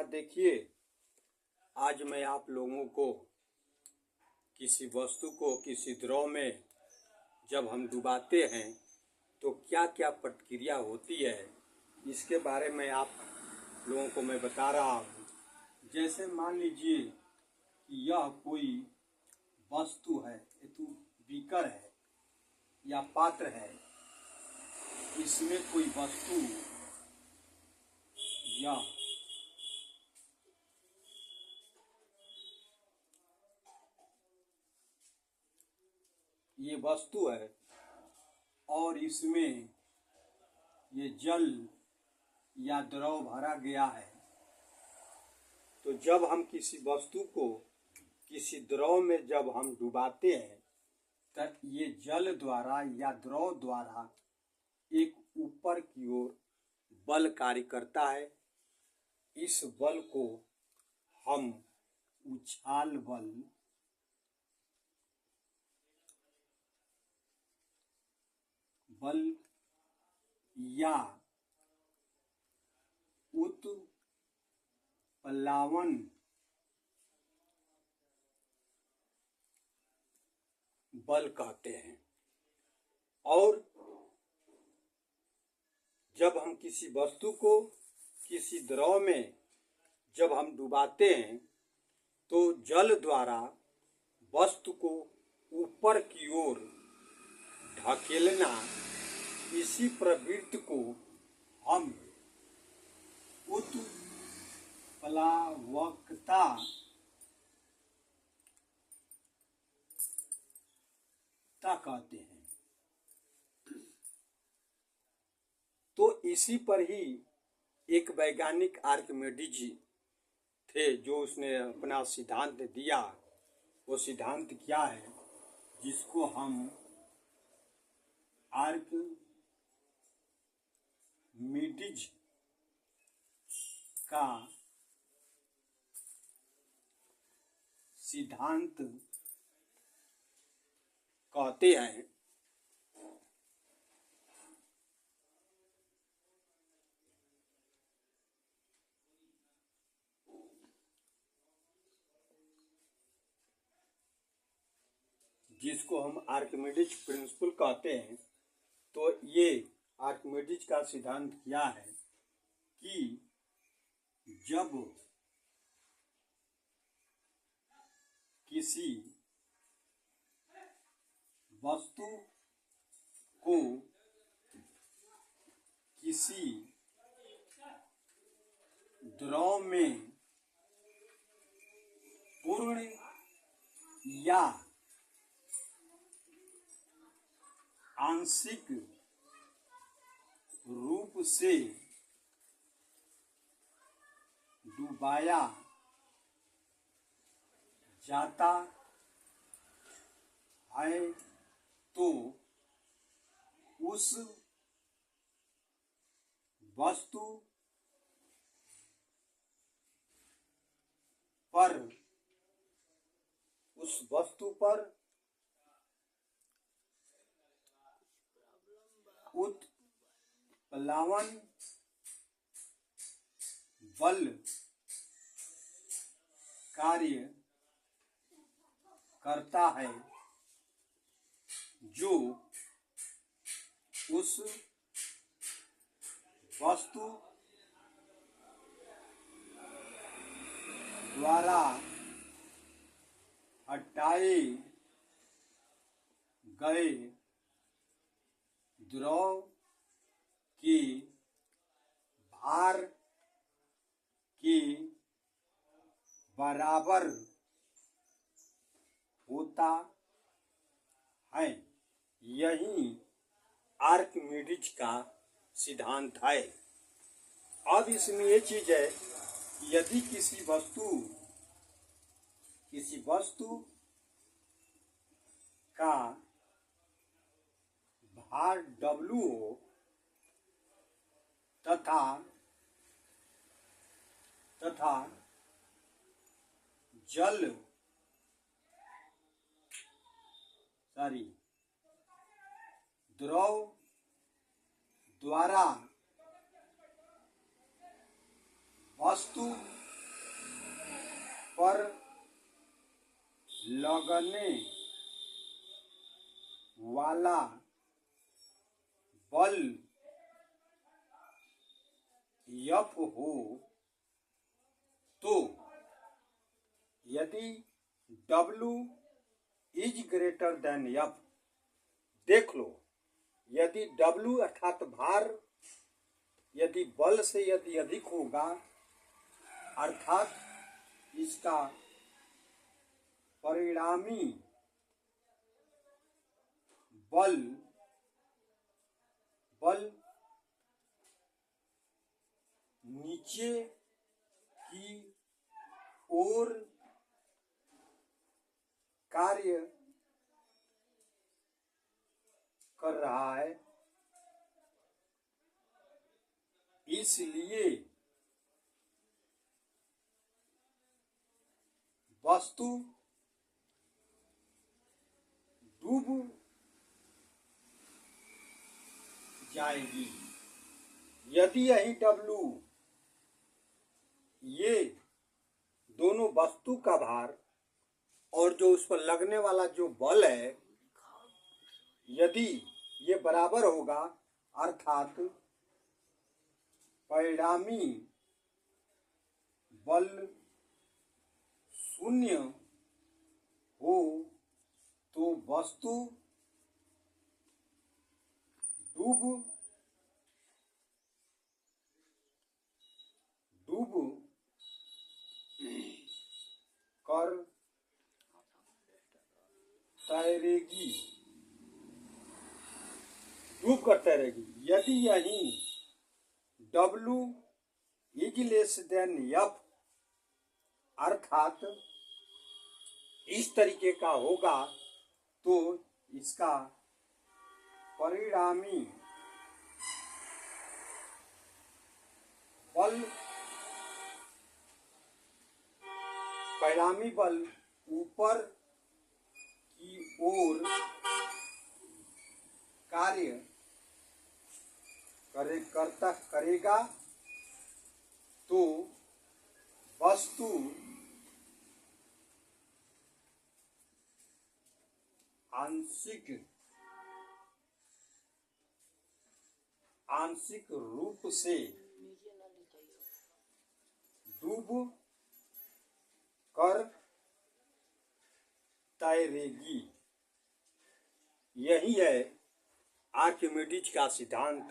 देखिए, आज मैं आप लोगों को किसी वस्तु को किसी द्रव में जब हम डुबाते हैं तो क्या क्या प्रतिक्रिया होती है, इसके बारे में आप लोगों को मैं बता रहा हूँ। जैसे मान लीजिए कि यह कोई वस्तु है, ये बीकर है या पात्र है, इसमें कोई वस्तु या ये वस्तु है और इसमें ये जल या द्रव भरा गया है। तो जब हम किसी वस्तु को किसी द्रव में जब हम डुबाते हैं तो ये जल द्वारा या द्रव द्वारा एक ऊपर की ओर बल कार्य करता है। इस बल को हम उछाल बल या उत्प्लावन बल कहते हैं। और जब हम किसी वस्तु को किसी द्रव में जब हम डुबाते हैं तो जल द्वारा वस्तु को ऊपर की ओर ढकेलना, इसी प्रवृत्ति को हम उत्प्लावकता कहते हैं। तो इसी पर ही एक वैज्ञानिक आर्किमिडीज थे, जो उसने अपना सिद्धांत दिया। वो सिद्धांत क्या है, जिसको हम आर्किमिडीज का सिद्धांत कहते हैं। जिसको हम आर्किमिडीज प्रिंसिपल कहते हैं। तो ये आर्किमिडीज का सिद्धांत क्या है कि जब किसी वस्तु को किसी द्रव में पूर्ण या आंशिक रूप से डुबाया जाता है तो उस वस्तु पर उत्प्लावन बल कार्य करता है, जो उस वस्तु द्वारा हटाए गए द्रव के भार के बराबर होता है। यही आर्किमिडीज का सिद्धांत है। अब इसमें ये चीज है, यदि किसी वस्तु का भार W हो तथा द्रव द्वारा वस्तु लगने वाला बल F हो तो यदि W is greater than F, देख लो, यदि W अर्थात भार यदि बल से यदि अधिक होगा, अर्थात इसका परिणामी बल नीचे की ओर कार्य कर रहा है, इसलिए वस्तु डूब जाएगी। यदि यही W, ये दोनों वस्तु का भार और जो उस पर लगने वाला जो बल है, यदि ये बराबर होगा, अर्थात परिणामी बल शून्य हो तो वस्तु डूब कर तैरेगी, डूब कर तैरेगी। यदि यही W is less than F, अर्थात इस तरीके का होगा तो इसका परिणामी बल ऊपर की ओर कार्य करेगा तो वस्तु आंशिक रूप से डूब कर तैरेगी। यही है आर्किमिडीज का सिद्धांत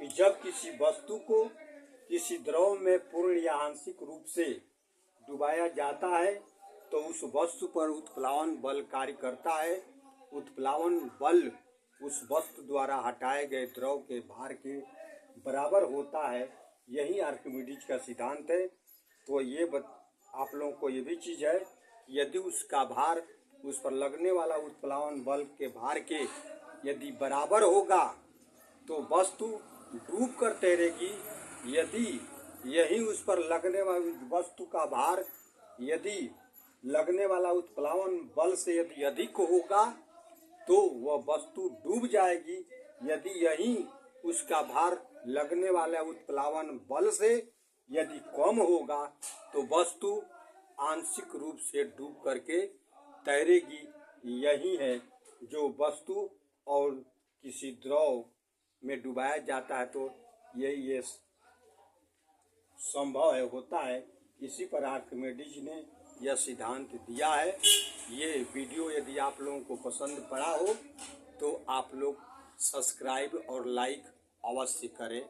कि जब किसी वस्तु को किसी द्रव में पूर्ण या आंशिक रूप से डुबाया जाता है तो उस वस्तु पर उत्प्लावन बल कार्य करता है। उत्प्लावन बल उस वस्तु द्वारा हटाए गए द्रव के भार के बराबर होता है। यही आर्किमिडीज का सिद्धांत है। तो ये आप लोगों को ये भी चीज़ है, यदि उसका भार उस पर लगने वाला उत्प्लावन बल के भार के यदि बराबर होगा तो वस्तु डूब कर तैरेगी। यदि यही उस पर लगने वाली वस्तु का भार यदि लगने वाला उत्प्लावन बल से यदि अधिक होगा तो वह वस्तु डूब जाएगी। यदि यही उसका भार लगने वाला उत्प्लावन बल से यदि कम होगा तो वस्तु आंशिक रूप से डूब करके तैरेगी। यही है जो वस्तु और किसी द्रव में डुबाया जाता है तो ये संभव है, होता है। इसी पर आर्किमिडीज ने यह सिद्धांत दिया है। ये वीडियो यदि आप लोगों को पसंद पड़ा हो तो आप लोग सब्सक्राइब और लाइक अवश्य करें।